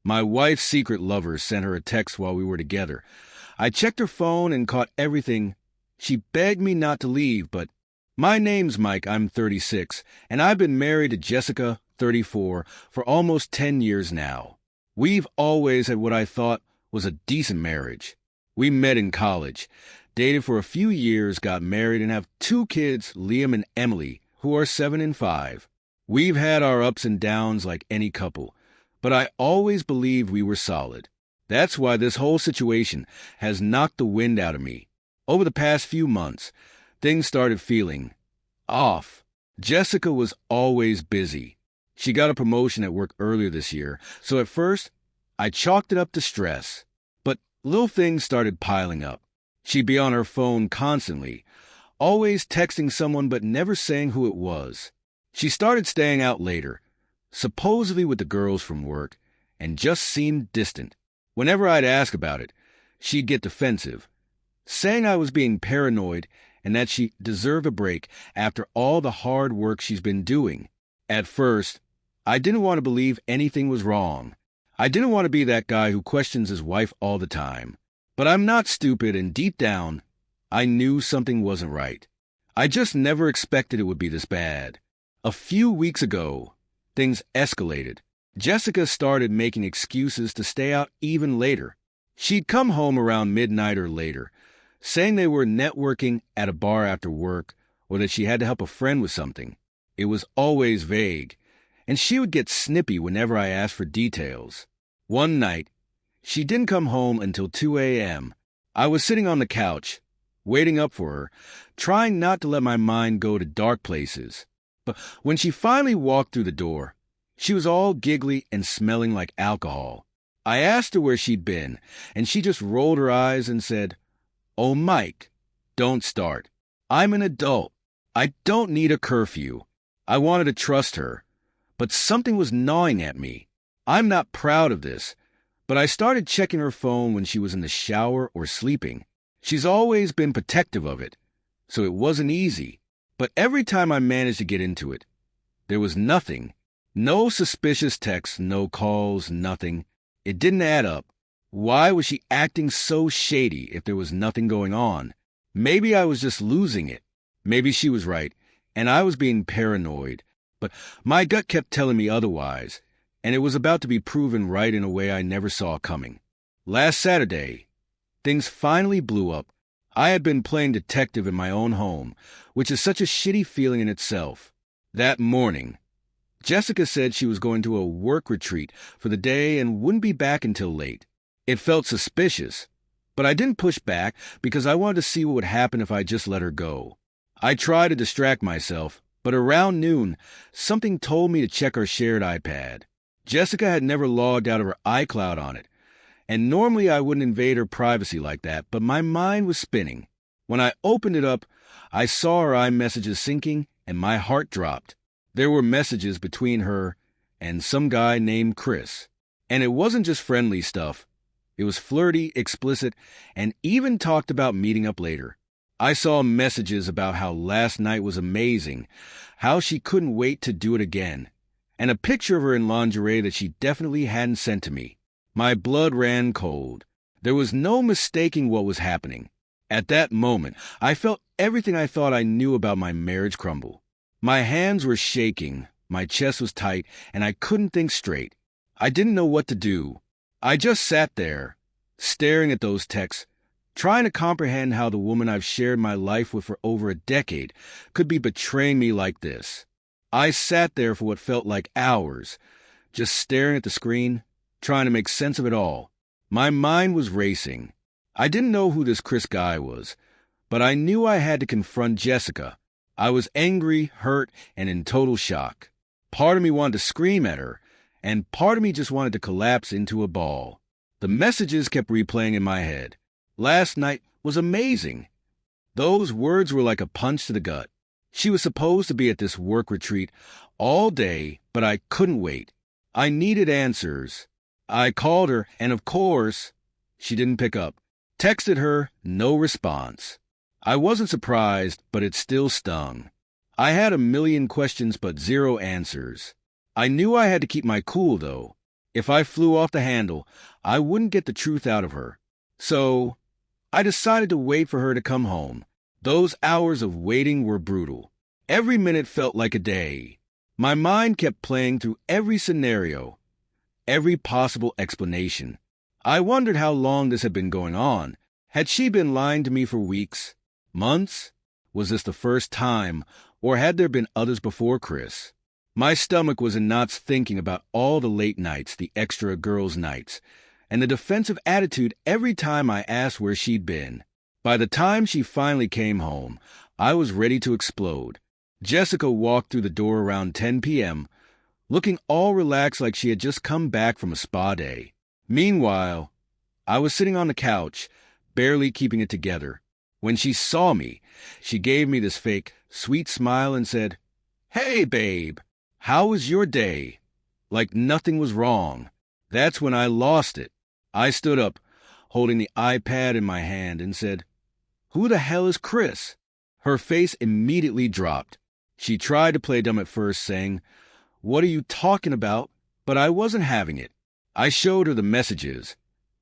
My wife's secret lover sent her a text while we were together. I checked her phone and caught everything. She begged me not to leave, but my name's Mike, I'm 36, and I've been married to Jessica, 34, for almost 10 years now. We've always had what I thought was a decent marriage. We met in college, dated for a few years, got married, and have 2 kids, Liam and Emily, who are 7 and 5. We've had our ups and downs like any couple, but I always believed we were solid. That's why this whole situation has knocked the wind out of me. Over the past few months, things started feeling off. Jessica was always busy. She got a promotion at work earlier this year, so at first, I chalked it up to stress. But little things started piling up. She'd be on her phone constantly, always texting someone but never saying who it was. She started staying out later, supposedly with the girls from work, and just seemed distant. Whenever I'd ask about it, she'd get defensive, saying I was being paranoid and that she deserved a break after all the hard work she's been doing. At first, I didn't want to believe anything was wrong. I didn't want to be that guy who questions his wife all the time. But I'm not stupid, and deep down, I knew something wasn't right. I just never expected it would be this bad. A few weeks ago, things escalated. Jessica started making excuses to stay out even later. She'd come home around midnight or later, saying they were networking at a bar after work or that she had to help a friend with something. It was always vague, and she would get snippy whenever I asked for details. One night, she didn't come home until 2 a.m. I was sitting on the couch, waiting up for her, trying not to let my mind go to dark places. But when she finally walked through the door, she was all giggly and smelling like alcohol. I asked her where she'd been, and she just rolled her eyes and said, "Oh, Mike, don't start. I'm an adult. I don't need a curfew." I wanted to trust her, but something was gnawing at me. I'm not proud of this, but I started checking her phone when she was in the shower or sleeping. She's always been protective of it, so it wasn't easy. But every time I managed to get into it, there was nothing. No suspicious texts, no calls, nothing. It didn't add up. Why was she acting so shady if there was nothing going on? Maybe I was just losing it. Maybe she was right, and I was being paranoid. But my gut kept telling me otherwise, and it was about to be proven right in a way I never saw coming. Last Saturday, things finally blew up. I had been playing detective in my own home, which is such a shitty feeling in itself. That morning, Jessica said she was going to a work retreat for the day and wouldn't be back until late. It felt suspicious, but I didn't push back because I wanted to see what would happen if I just let her go. I tried to distract myself, but around noon, something told me to check our shared iPad. Jessica had never logged out of her iCloud on it, and normally I wouldn't invade her privacy like that, but my mind was spinning. When I opened it up, I saw her iMessages syncing, and my heart dropped. There were messages between her and some guy named Chris. And it wasn't just friendly stuff. It was flirty, explicit, and even talked about meeting up later. I saw messages about how last night was amazing, how she couldn't wait to do it again, and a picture of her in lingerie that she definitely hadn't sent to me. My blood ran cold. There was no mistaking what was happening. At that moment, I felt everything I thought I knew about my marriage crumble. My hands were shaking, my chest was tight, and I couldn't think straight. I didn't know what to do. I just sat there, staring at those texts, trying to comprehend how the woman I've shared my life with for over a decade could be betraying me like this. I sat there for what felt like hours, just staring at the screen, trying to make sense of it all. My mind was racing. I didn't know who this Chris guy was, but I knew I had to confront Jessica. I was angry, hurt, and in total shock. Part of me wanted to scream at her, and part of me just wanted to collapse into a ball. The messages kept replaying in my head. Last night was amazing. Those words were like a punch to the gut. She was supposed to be at this work retreat all day, but I couldn't wait. I needed answers. I called her, and of course, she didn't pick up. Texted her, no response. I wasn't surprised, but it still stung. I had a million questions but zero answers. I knew I had to keep my cool, though. If I flew off the handle, I wouldn't get the truth out of her. So I decided to wait for her to come home. Those hours of waiting were brutal. Every minute felt like a day. My mind kept playing through every scenario, every possible explanation. I wondered how long this had been going on. Had she been lying to me for weeks, months? Was this the first time, or had there been others before Chris? My stomach was in knots thinking about all the late nights, the extra girls' nights, and the defensive attitude every time I asked where she'd been. By the time she finally came home, I was ready to explode. Jessica walked through the door around 10 p.m., looking all relaxed like she had just come back from a spa day. Meanwhile, I was sitting on the couch, barely keeping it together. When she saw me, she gave me this fake, sweet smile and said, "Hey, babe, how was your day?" Like nothing was wrong. That's when I lost it. I stood up, holding the iPad in my hand, and said, "Who the hell is Chris?" Her face immediately dropped. She tried to play dumb at first, saying, "What are you talking about?" But I wasn't having it. I showed her the messages,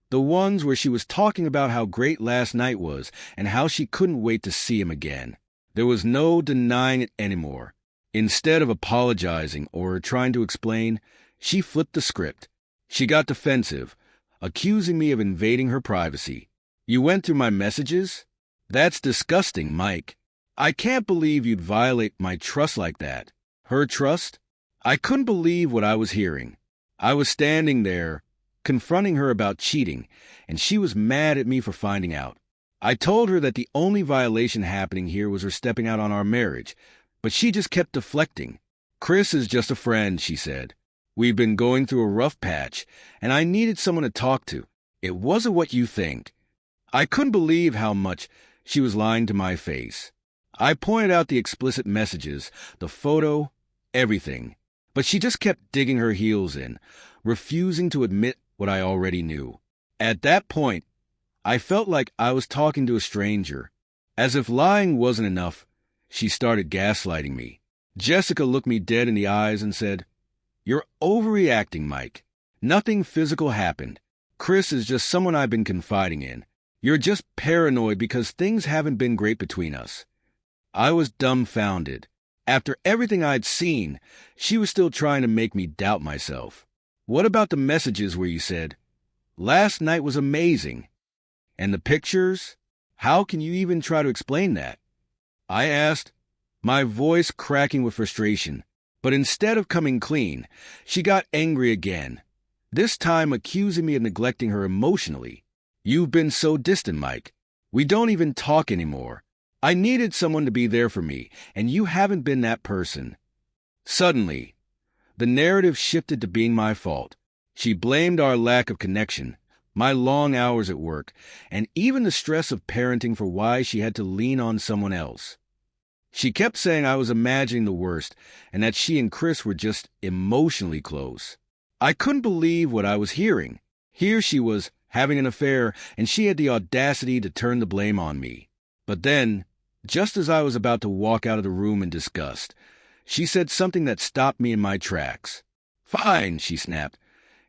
the ones where she was talking about how great last night was and how she couldn't wait to see him again. There was no denying it anymore. Instead of apologizing or trying to explain, she flipped the script. She got defensive, accusing me of invading her privacy. "You went through my messages? That's disgusting, Mike. I can't believe you'd violate my trust like that." Her trust? I couldn't believe what I was hearing. I was standing there, confronting her about cheating, and she was mad at me for finding out. I told her that the only violation happening here was her stepping out on our marriage, but she just kept deflecting. "Chris is just a friend," she said. "We've been going through a rough patch, and I needed someone to talk to. It wasn't what you think." I couldn't believe how much she was lying to my face. I pointed out the explicit messages, the photo, everything. But she just kept digging her heels in, refusing to admit what I already knew. At that point, I felt like I was talking to a stranger. As if lying wasn't enough, she started gaslighting me. Jessica looked me dead in the eyes and said, "You're overreacting, Mike. Nothing physical happened. Chris is just someone I've been confiding in. You're just paranoid because things haven't been great between us." I was dumbfounded. After everything I'd seen, she was still trying to make me doubt myself. "What about the messages where you said, 'Last night was amazing'? And the pictures? How can you even try to explain that?" I asked, my voice cracking with frustration. But instead of coming clean, she got angry again, this time accusing me of neglecting her emotionally. "You've been so distant, Mike. We don't even talk anymore. I needed someone to be there for me, and you haven't been that person." Suddenly, the narrative shifted to being my fault. She blamed our lack of connection, my long hours at work, and even the stress of parenting for why she had to lean on someone else. She kept saying I was imagining the worst and that she and Chris were just emotionally close. I couldn't believe what I was hearing. Here she was having an affair, and she had the audacity to turn the blame on me. But then, just as I was about to walk out of the room in disgust, she said something that stopped me in my tracks. "Fine," she snapped.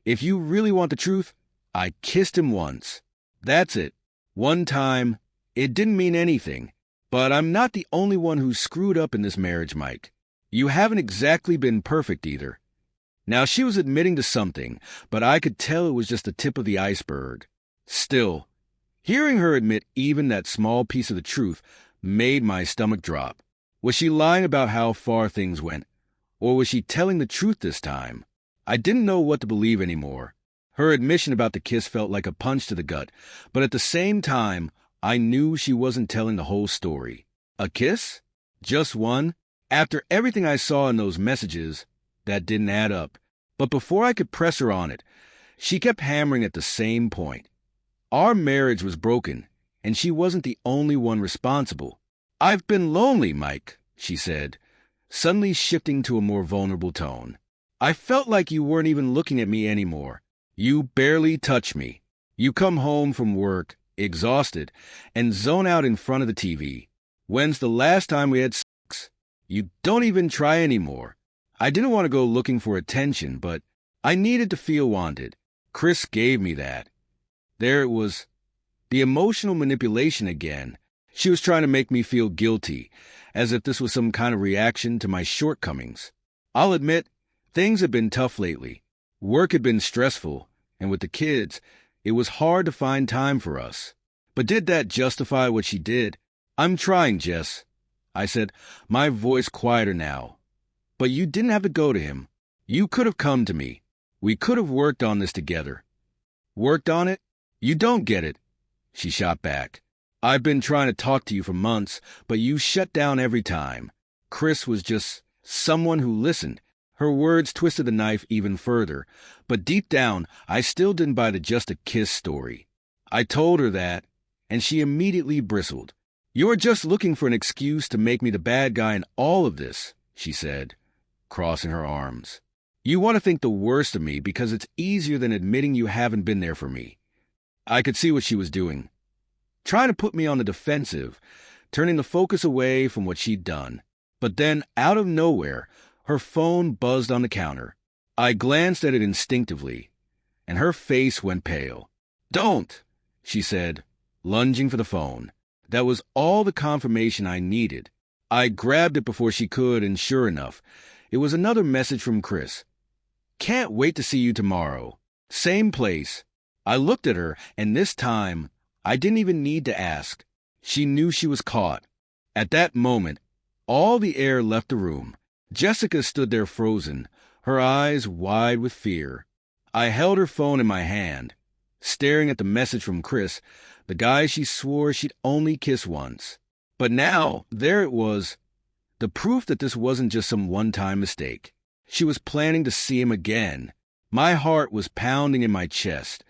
"If you really want the truth, I kissed him once. That's it. One time. It didn't mean anything. But I'm not the only one who's screwed up in this marriage, Mike. You haven't exactly been perfect either." Now she was admitting to something, but I could tell it was just the tip of the iceberg. Still, hearing her admit even that small piece of the truth made my stomach drop. Was she lying about how far things went? Or was she telling the truth this time? I didn't know what to believe anymore. Her admission about the kiss felt like a punch to the gut, but at the same time, I knew she wasn't telling the whole story. A kiss? Just one? After everything I saw in those messages, that didn't add up. But before I could press her on it, she kept hammering at the same point. Our marriage was broken, and she wasn't the only one responsible. "I've been lonely, Mike," she said, suddenly shifting to a more vulnerable tone. "I felt like you weren't even looking at me anymore. You barely touch me. You come home from work, exhausted, and zone out in front of the TV. When's the last time we had sex? You don't even try anymore. I didn't want to go looking for attention, but I needed to feel wanted. Chris gave me that. There it was, the emotional manipulation again. She was trying to make me feel guilty, as if this was some kind of reaction to my shortcomings. I'll admit, things had been tough lately. Work had been stressful, and with the kids, it was hard to find time for us. But did that justify what she did? I'm trying, Jess, I said, my voice quieter now. But you didn't have to go to him. You could have come to me. We could have worked on this together. Worked on it? You don't get it, she shot back. I've been trying to talk to you for months, but you shut down every time. Chris was just someone who listened. Her words twisted the knife even further, but deep down, I still didn't buy the just a kiss story. I told her that, and she immediately bristled. You're just looking for an excuse to make me the bad guy in all of this, she said, crossing her arms. You want to think the worst of me because it's easier than admitting you haven't been there for me. I could see what she was doing, trying to put me on the defensive, turning the focus away from what she'd done. But then, out of nowhere, her phone buzzed on the counter. I glanced at it instinctively, and her face went pale. Don't, she said, lunging for the phone. That was all the confirmation I needed. I grabbed it before she could, and sure enough, it was another message from Chris. Can't wait to see you tomorrow. Same place. I looked at her, and this time, I didn't even need to ask. She knew she was caught. At that moment, all the air left the room. Jessica stood there frozen, her eyes wide with fear. I held her phone in my hand, staring at the message from Chris, the guy she swore she'd only kiss once. But now, there it was, the proof that this wasn't just some one-time mistake. She was planning to see him again. My heart was pounding in my chest,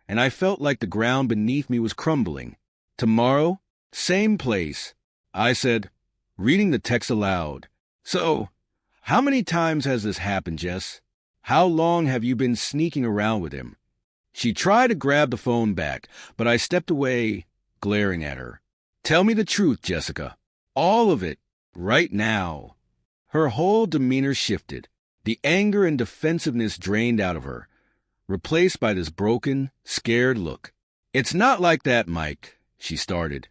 and I felt like the ground beneath me was crumbling. Tomorrow, same place, I said, reading the text aloud. So, how many times has this happened, Jess? How long have you been sneaking around with him? She tried to grab the phone back, but I stepped away, glaring at her. Tell me the truth, Jessica. All of it, right now. Her whole demeanor shifted. The anger and defensiveness drained out of her, replaced by this broken, scared look. It's not like that, Mike, she started,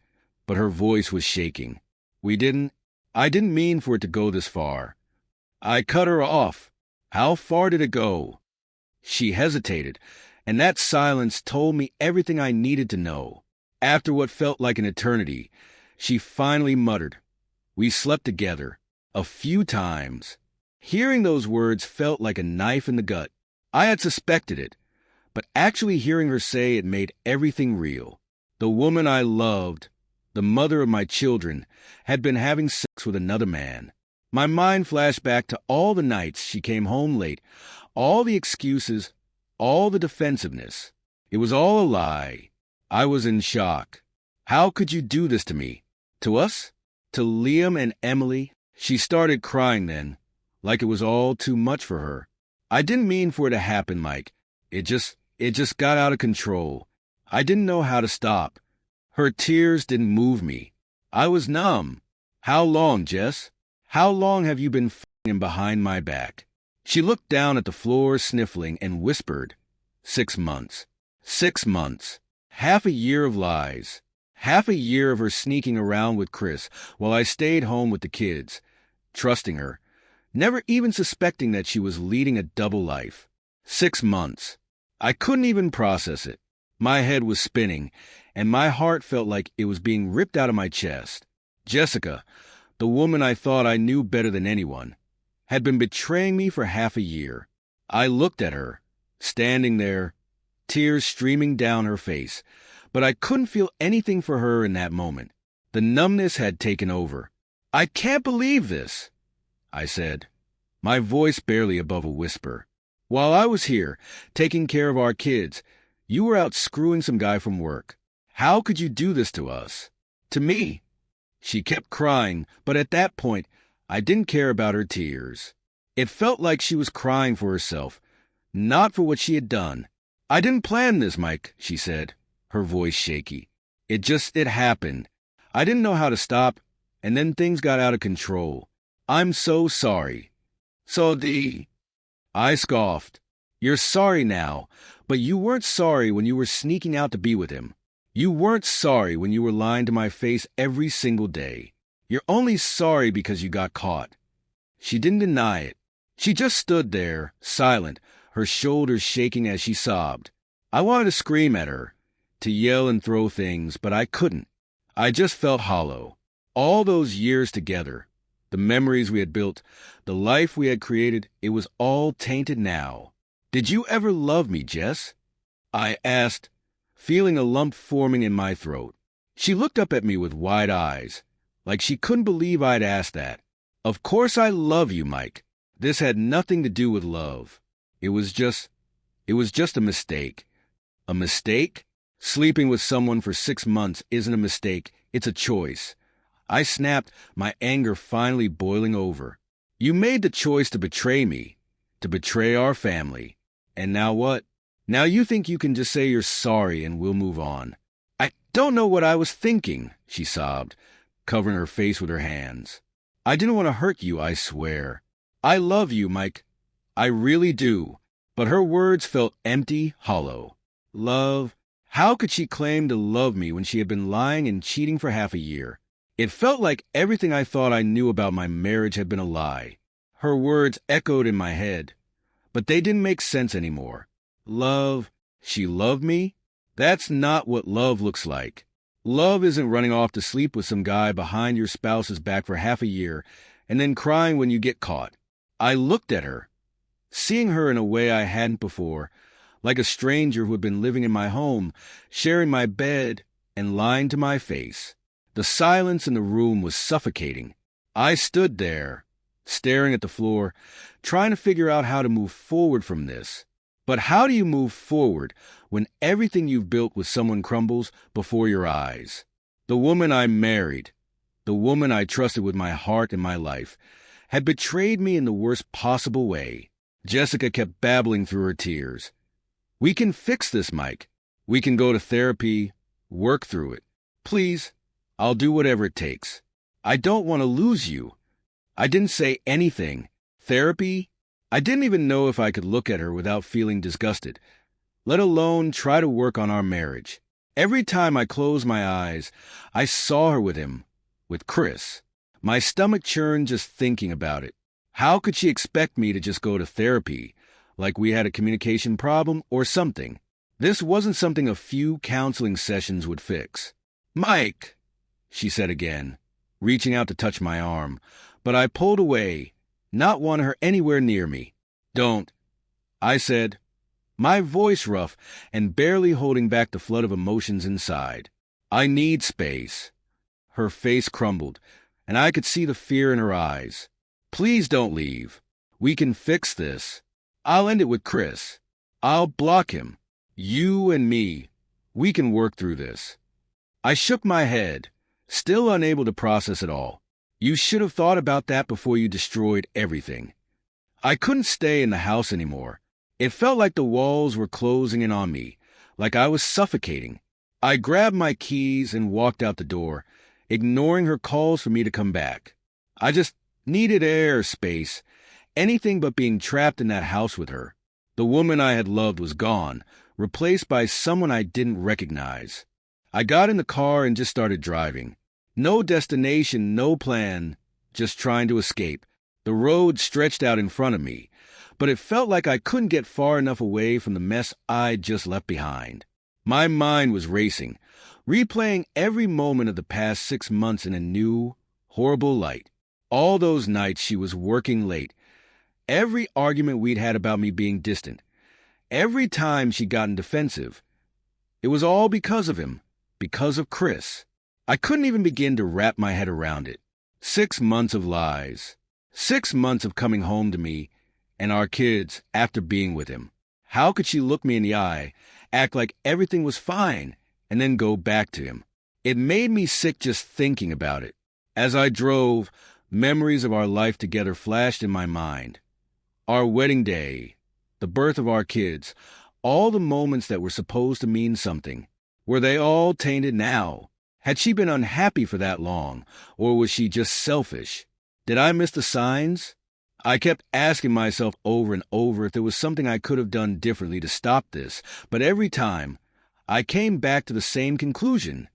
but her voice was shaking. I didn't mean for it to go this far. I cut her off. How far did it go? She hesitated, and that silence told me everything I needed to know. After what felt like an eternity, she finally muttered, We slept together. A few times. Hearing those words felt like a knife in the gut. I had suspected it, but actually hearing her say it made everything real. The woman I loved, the mother of my children, had been having sex with another man. My mind flashed back to all the nights she came home late, all the excuses, all the defensiveness. It was all a lie. I was in shock. How could you do this to me? To us? To Liam and Emily? She started crying then, like it was all too much for her. I didn't mean for it to happen, Mike. It just got out of control. I didn't know how to stop. Her tears didn't move me. I was numb. How long, Jess? How long have you been f***ing behind my back? She looked down at the floor, sniffling, and whispered, 6 months. 6 months. Half a year of lies. Half a year of her sneaking around with Chris while I stayed home with the kids, trusting her, never even suspecting that she was leading a double life. 6 months. I couldn't even process it. My head was spinning, and my heart felt like it was being ripped out of my chest. Jessica, the woman I thought I knew better than anyone, had been betraying me for half a year. I looked at her, standing there, tears streaming down her face, but I couldn't feel anything for her in that moment. The numbness had taken over. I can't believe this, I said, my voice barely above a whisper. While I was here, taking care of our kids, you were out screwing some guy from work. How could you do this to us? To me? She kept crying, but at that point, I didn't care about her tears. It felt like she was crying for herself, not for what she had done. I didn't plan this, Mike, she said, her voice shaky. It happened. I didn't know how to stop, and then things got out of control. I'm so sorry. I scoffed. You're sorry now, but you weren't sorry when you were sneaking out to be with him. You weren't sorry when you were lying to my face every single day. You're only sorry because you got caught." She didn't deny it. She just stood there, silent, her shoulders shaking as she sobbed. I wanted to scream at her, to yell and throw things, but I couldn't. I just felt hollow. All those years together, the memories we had built, the life we had created, it was all tainted now. "Did you ever love me, Jess?" I asked, feeling a lump forming in my throat. She looked up at me with wide eyes, like she couldn't believe I'd asked that. "Of course I love you, Mike. This had nothing to do with love. It was just a mistake." "A mistake? Sleeping with someone for 6 months isn't a mistake, it's a choice." I snapped, my anger finally boiling over. "You made the choice to betray me, to betray our family. And now what? Now you think you can just say you're sorry and we'll move on." "I don't know what I was thinking," she sobbed, covering her face with her hands. "I didn't want to hurt you, I swear. I love you, Mike. I really do." But her words felt empty, hollow. Love? How could she claim to love me when she had been lying and cheating for half a year? It felt like everything I thought I knew about my marriage had been a lie. Her words echoed in my head, but they didn't make sense anymore. Love? She loved me? That's not what love looks like. Love isn't running off to sleep with some guy behind your spouse's back for half a year and then crying when you get caught. I looked at her, seeing her in a way I hadn't before, like a stranger who had been living in my home, sharing my bed, and lying to my face. The silence in the room was suffocating. I stood there, staring at the floor, trying to figure out how to move forward from this. But how do you move forward when everything you've built with someone crumbles before your eyes? The woman I married, the woman I trusted with my heart and my life, had betrayed me in the worst possible way. Jessica kept babbling through her tears. "We can fix this, Mike. We can go to therapy, work through it. Please, I'll do whatever it takes. I don't want to lose you." I didn't say anything. Therapy? I didn't even know if I could look at her without feeling disgusted, let alone try to work on our marriage. Every time I closed my eyes, I saw her with him, with Chris. My stomach churned just thinking about it. How could she expect me to just go to therapy, like we had a communication problem or something? This wasn't something a few counseling sessions would fix. "Mike," she said again, reaching out to touch my arm, but I pulled away, not wanting her anywhere near me. "Don't," I said, my voice rough and barely holding back the flood of emotions inside. "I need space." Her face crumbled, and I could see the fear in her eyes. "Please don't leave. We can fix this. I'll end it with Chris. I'll block him. You and me. We can work through this." I shook my head, still unable to process it all. You should have thought about that before you destroyed everything. I couldn't stay in the house anymore. It felt like the walls were closing in on me, like I was suffocating. I grabbed my keys and walked out the door, ignoring her calls for me to come back. I just needed air, space, anything but being trapped in that house with her. The woman I had loved was gone, replaced by someone I didn't recognize. I got in the car and just started driving. No destination, no plan, just trying to escape. The road stretched out in front of me, but it felt like I couldn't get far enough away from the mess I'd just left behind. My mind was racing, replaying every moment of the past 6 months in a new, horrible light. All those nights she was working late, every argument we'd had about me being distant, every time she'd gotten defensive. It was all because of him, because of Chris. I couldn't even begin to wrap my head around it. 6 months of lies. 6 months of coming home to me and our kids after being with him. How could she look me in the eye, act like everything was fine, and then go back to him? It made me sick just thinking about it. As I drove, memories of our life together flashed in my mind. Our wedding day, the birth of our kids, all the moments that were supposed to mean something. Were they all tainted now? Had she been unhappy for that long, or was she just selfish? Did I miss the signs? I kept asking myself over and over if there was something I could have done differently to stop this, but every time, I came back to the same conclusion.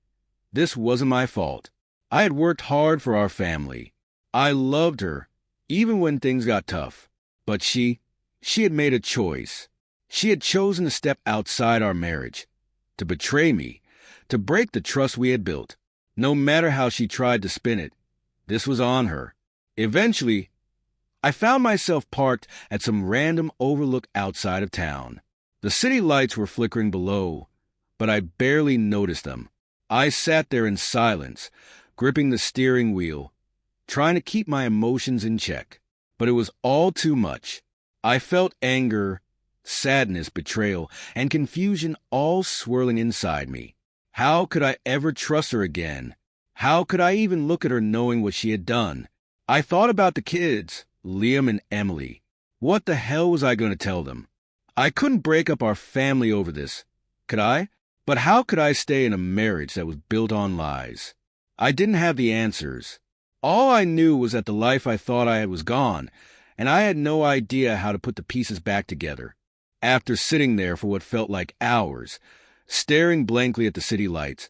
This wasn't my fault. I had worked hard for our family. I loved her, even when things got tough. But she had made a choice. She had chosen to step outside our marriage, to betray me, to break the trust we had built. No matter how she tried to spin it, this was on her. Eventually, I found myself parked at some random overlook outside of town. The city lights were flickering below, but I barely noticed them. I sat there in silence, gripping the steering wheel, trying to keep my emotions in check. But it was all too much. I felt anger, sadness, betrayal, and confusion all swirling inside me. How could I ever trust her again? How could I even look at her knowing what she had done? I thought about the kids, Liam and Emily. What the hell was I going to tell them? I couldn't break up our family over this, could I? But how could I stay in a marriage that was built on lies? I didn't have the answers. All I knew was that the life I thought I had was gone, and I had no idea how to put the pieces back together. After sitting there for what felt like hours, staring blankly at the city lights,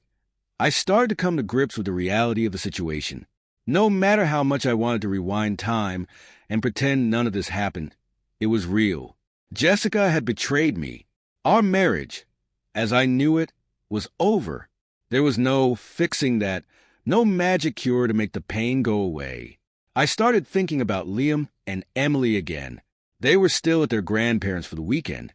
I started to come to grips with the reality of the situation. No matter how much I wanted to rewind time and pretend none of this happened, it was real. Jessica had betrayed me. Our marriage, as I knew it, was over. There was no fixing that, no magic cure to make the pain go away. I started thinking about Liam and Emily again. They were still at their grandparents' for the weekend,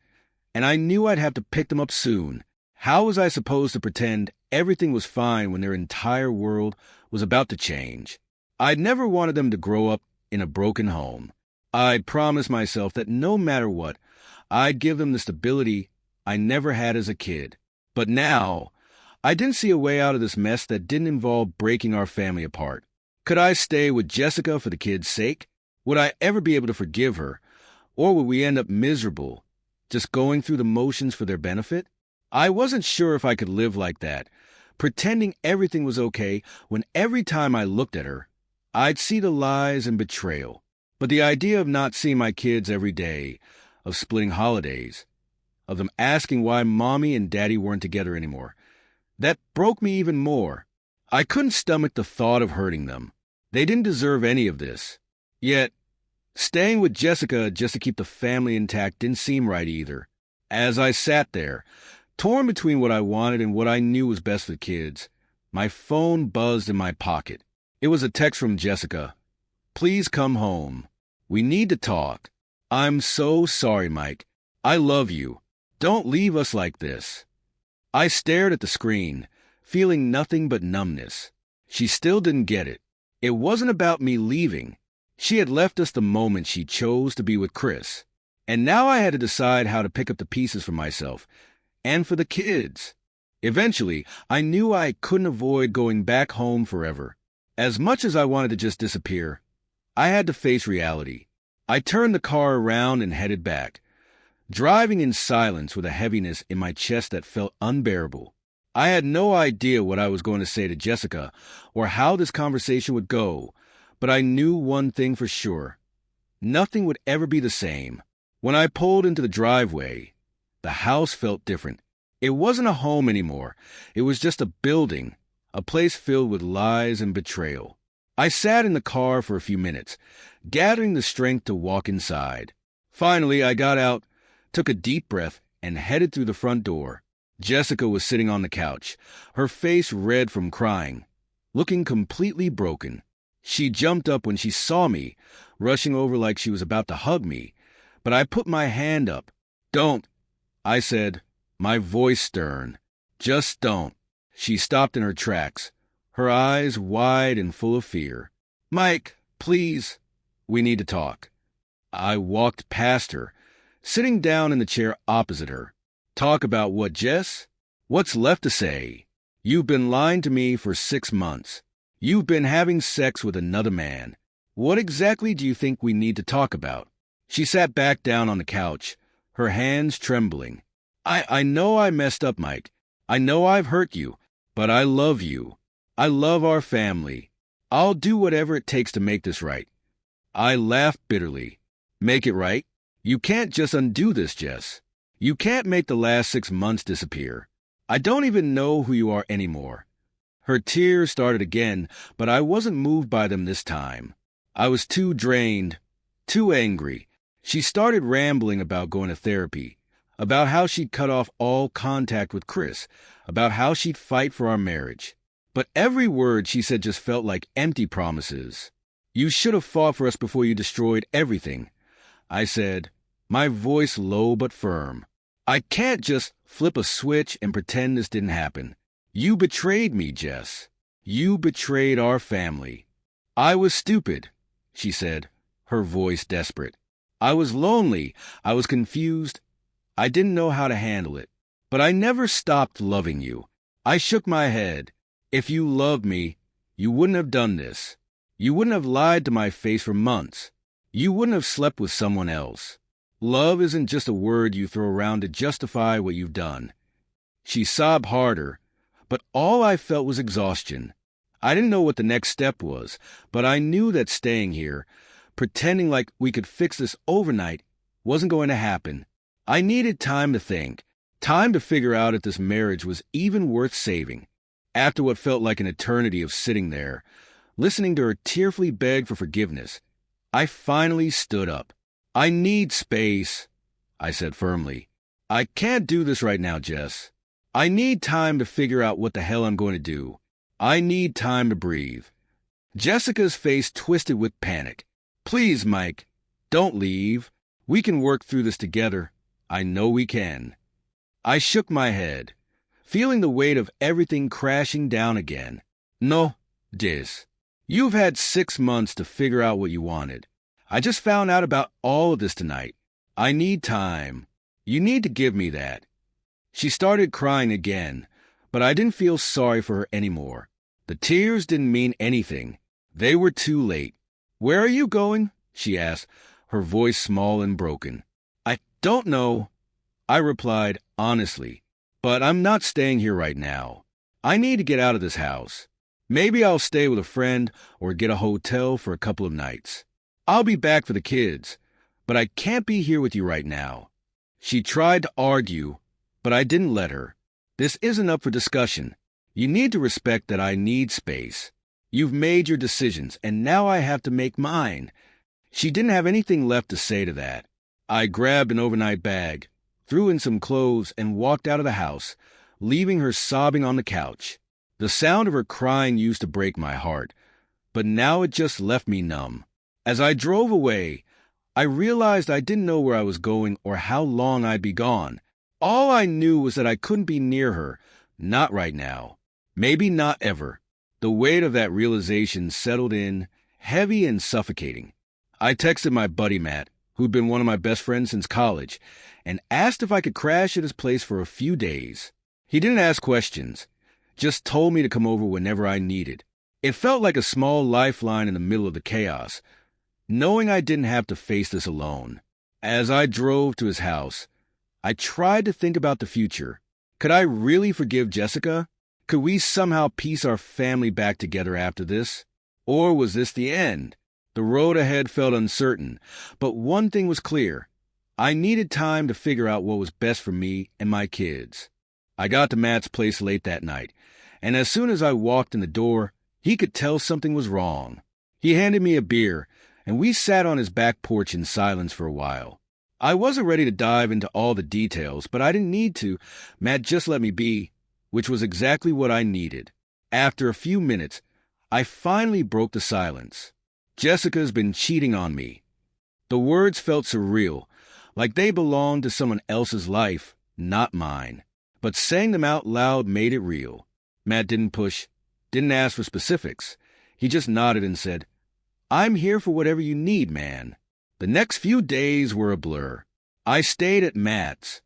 and I knew I'd have to pick them up soon. How was I supposed to pretend everything was fine when their entire world was about to change? I'd never wanted them to grow up in a broken home. I'd promised myself that no matter what, I'd give them the stability I never had as a kid. But now, I didn't see a way out of this mess that didn't involve breaking our family apart. Could I stay with Jessica for the kids' sake? Would I ever be able to forgive her? Or would we end up miserable, just going through the motions for their benefit? I wasn't sure if I could live like that, pretending everything was okay when every time I looked at her, I'd see the lies and betrayal. But the idea of not seeing my kids every day, of splitting holidays, of them asking why Mommy and Daddy weren't together anymore, that broke me even more. I couldn't stomach the thought of hurting them. They didn't deserve any of this. Yet, staying with Jessica just to keep the family intact didn't seem right either. As I sat there, torn between what I wanted and what I knew was best for the kids, my phone buzzed in my pocket. It was a text from Jessica. "Please come home. We need to talk. I'm so sorry, Mike. I love you. Don't leave us like this." I stared at the screen, feeling nothing but numbness. She still didn't get it. It wasn't about me leaving. She had left us the moment she chose to be with Chris. And now I had to decide how to pick up the pieces for myself and for the kids. Eventually, I knew I couldn't avoid going back home forever. As much as I wanted to just disappear, I had to face reality. I turned the car around and headed back, driving in silence with a heaviness in my chest that felt unbearable. I had no idea what I was going to say to Jessica or how this conversation would go, but I knew one thing for sure. Nothing would ever be the same. When I pulled into the driveway, the house felt different. It wasn't a home anymore. It was just a building, a place filled with lies and betrayal. I sat in the car for a few minutes, gathering the strength to walk inside. Finally, I got out, took a deep breath, and headed through the front door. Jessica was sitting on the couch, her face red from crying, looking completely broken. She jumped up when she saw me, rushing over like she was about to hug me, but I put my hand up. "Don't," I said, my voice stern. "Just don't." She stopped in her tracks, her eyes wide and full of fear. "Mike, please, we need to talk." I walked past her, sitting down in the chair opposite her. "Talk about what, Jess? What's left to say? You've been lying to me for 6 months. You've been having sex with another man. What exactly do you think we need to talk about?" She sat back down on the couch, her hands trembling. I know I messed up, Mike. I know I've hurt you, but I love you. I love our family. I'll do whatever it takes to make this right. I laughed bitterly. Make it right? You can't just undo this, Jess. You can't make the last 6 months disappear. I don't even know who you are anymore. Her tears started again, but I wasn't moved by them this time. I was too drained, too angry. She started rambling about going to therapy, about how she'd cut off all contact with Chris, about how she'd fight for our marriage. But every word she said just felt like empty promises. You should have fought for us before you destroyed everything, I said, my voice low but firm. I can't just flip a switch and pretend this didn't happen. You betrayed me, Jess. You betrayed our family. I was stupid, she said, her voice desperate. I was lonely. I was confused. I didn't know how to handle it. But I never stopped loving you. I shook my head. If you loved me, you wouldn't have done this. You wouldn't have lied to my face for months. You wouldn't have slept with someone else. Love isn't just a word you throw around to justify what you've done. She sobbed harder, but all I felt was exhaustion. I didn't know what the next step was, but I knew that staying here, pretending like we could fix this overnight, wasn't going to happen. I needed time to think, time to figure out if this marriage was even worth saving. After what felt like an eternity of sitting there, listening to her tearfully beg for forgiveness, I finally stood up. I need space, I said firmly. I can't do this right now, Jess. I need time to figure out what the hell I'm going to do. I need time to breathe. Jessica's face twisted with panic. Please, Mike, don't leave. We can work through this together. I know we can. I shook my head, feeling the weight of everything crashing down again. No, Jess. You've had 6 months to figure out what you wanted. I just found out about all of this tonight. I need time. You need to give me that. She started crying again, but I didn't feel sorry for her anymore. The tears didn't mean anything. They were too late. Where are you going? She asked, her voice small and broken. I don't know, I replied honestly, but I'm not staying here right now. I need to get out of this house. Maybe I'll stay with a friend or get a hotel for a couple of nights. I'll be back for the kids, but I can't be here with you right now. She tried to argue, but I didn't let her. This isn't up for discussion. You need to respect that I need space. You've made your decisions, and now I have to make mine. She didn't have anything left to say to that. I grabbed an overnight bag, threw in some clothes, and walked out of the house, leaving her sobbing on the couch. The sound of her crying used to break my heart, but now it just left me numb. As I drove away, I realized I didn't know where I was going or how long I'd be gone. All I knew was that I couldn't be near her, not right now, maybe not ever. The weight of that realization settled in, heavy and suffocating. I texted my buddy Matt, who'd been one of my best friends since college, and asked if I could crash at his place for a few days. He didn't ask questions, just told me to come over whenever I needed. It felt like a small lifeline in the middle of the chaos, knowing I didn't have to face this alone. As I drove to his house, I tried to think about the future. Could I really forgive Jessica? Could we somehow piece our family back together after this? Or was this the end? The road ahead felt uncertain, but one thing was clear. I needed time to figure out what was best for me and my kids. I got to Matt's place late that night, and as soon as I walked in the door, he could tell something was wrong. He handed me a beer, and we sat on his back porch in silence for a while. I wasn't ready to dive into all the details, but I didn't need to. Matt just let me be, which was exactly what I needed. After a few minutes, I finally broke the silence. Jessica's been cheating on me. The words felt surreal, like they belonged to someone else's life, not mine. But saying them out loud made it real. Matt didn't push, didn't ask for specifics. He just nodded and said, I'm here for whatever you need, man. The next few days were a blur. I stayed at Matt's,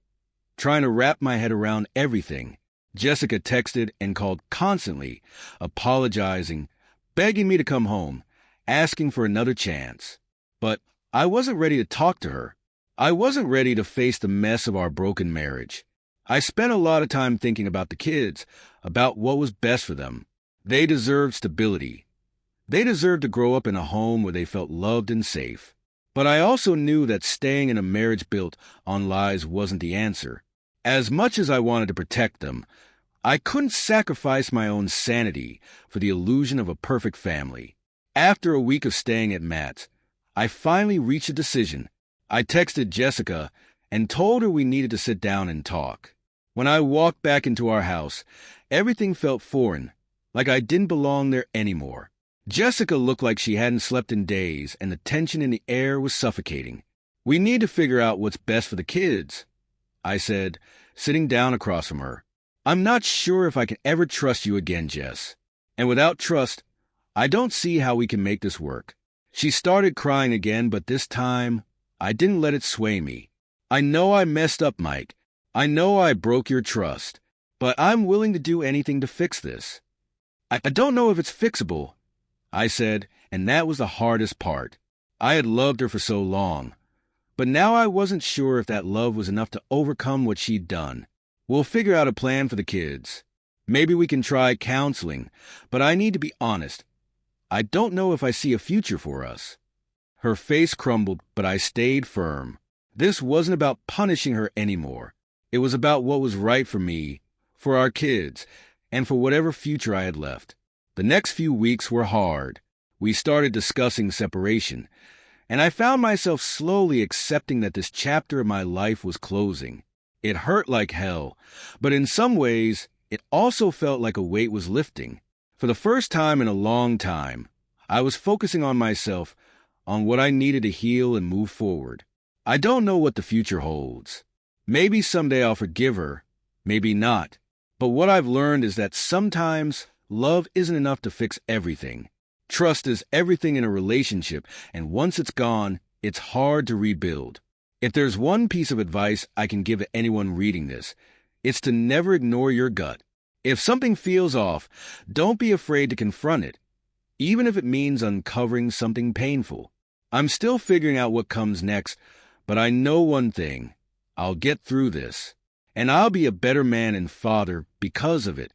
trying to wrap my head around everything. Jessica texted and called constantly, apologizing, begging me to come home, asking for another chance. But I wasn't ready to talk to her. I wasn't ready to face the mess of our broken marriage. I spent a lot of time thinking about the kids, about what was best for them. They deserved stability. They deserved to grow up in a home where they felt loved and safe. But I also knew that staying in a marriage built on lies wasn't the answer. As much as I wanted to protect them, I couldn't sacrifice my own sanity for the illusion of a perfect family. After a week of staying at Matt's, I finally reached a decision. I texted Jessica and told her we needed to sit down and talk. When I walked back into our house, everything felt foreign, like I didn't belong there anymore. Jessica looked like she hadn't slept in days, and the tension in the air was suffocating. "We need to figure out what's best for the kids," I said, sitting down across from her. "I'm not sure if I can ever trust you again, Jess. And without trust, I don't see how we can make this work." She started crying again, but this time, I didn't let it sway me. "I know I messed up, Mike. I know I broke your trust. But I'm willing to do anything to fix this." I don't know if it's fixable," I said, and that was the hardest part. I had loved her for so long, but now I wasn't sure if that love was enough to overcome what she'd done. "We'll figure out a plan for the kids. Maybe we can try counseling, but I need to be honest. I don't know if I see a future for us." Her face crumbled, but I stayed firm. This wasn't about punishing her anymore. It was about what was right for me, for our kids, and for whatever future I had left. The next few weeks were hard. We started discussing separation, and I found myself slowly accepting that this chapter of my life was closing. It hurt like hell, but in some ways, it also felt like a weight was lifting. For the first time in a long time, I was focusing on myself, on what I needed to heal and move forward. I don't know what the future holds. Maybe someday I'll forgive her, maybe not. But what I've learned is that sometimes love isn't enough to fix everything. Trust is everything in a relationship, and once it's gone, it's hard to rebuild. If there's one piece of advice I can give to anyone reading this, it's to never ignore your gut. If something feels off, don't be afraid to confront it, even if it means uncovering something painful. I'm still figuring out what comes next, but I know one thing. I'll get through this, and I'll be a better man and father because of it.